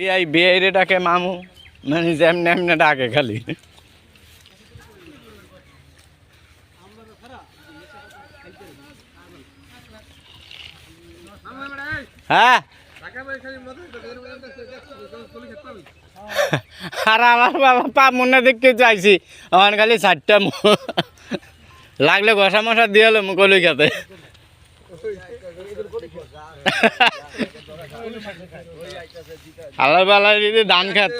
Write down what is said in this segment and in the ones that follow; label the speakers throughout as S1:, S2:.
S1: এই বিয়ে ডাকে মামু, মানে যেমনি এমনি ডাকে খালি। হ্যাঁ, আর আমার বাবা পাপ মনে দেখতে চাইছি, আমার খালি 4টা লাগলে ঘষা মশা দিয়ে হলো মুকলি খেতে। আলার বেলায় যদি ধান খেত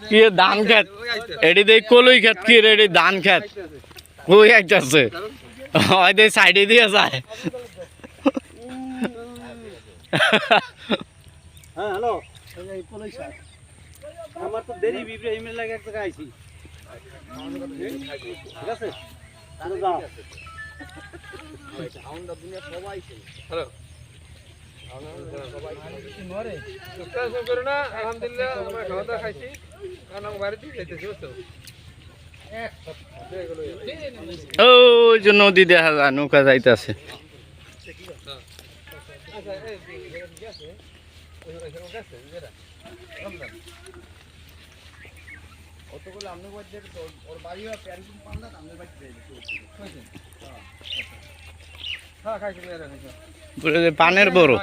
S1: কি ধান খেত, এটি দেখ কলই খেত কি রেডি ধান খেত কই আইতাছে, হয়তো সাইডে দিয়ে যায়।
S2: হ্যাঁ হ্যালো, আমার তো দেরি ইব্রাহিমের লাগে একটা আইছি, ঠিক আছে যাও। হ্যালো, আলহামদুলিল্লাহ আমরা খাওয়া দাওয়া খাইছি, কারণ বাড়িতে খাইতেছি বুঝছো।
S1: ওই যে নদী দেখা যায়, নৌকা যাইতেছে। পানের বড়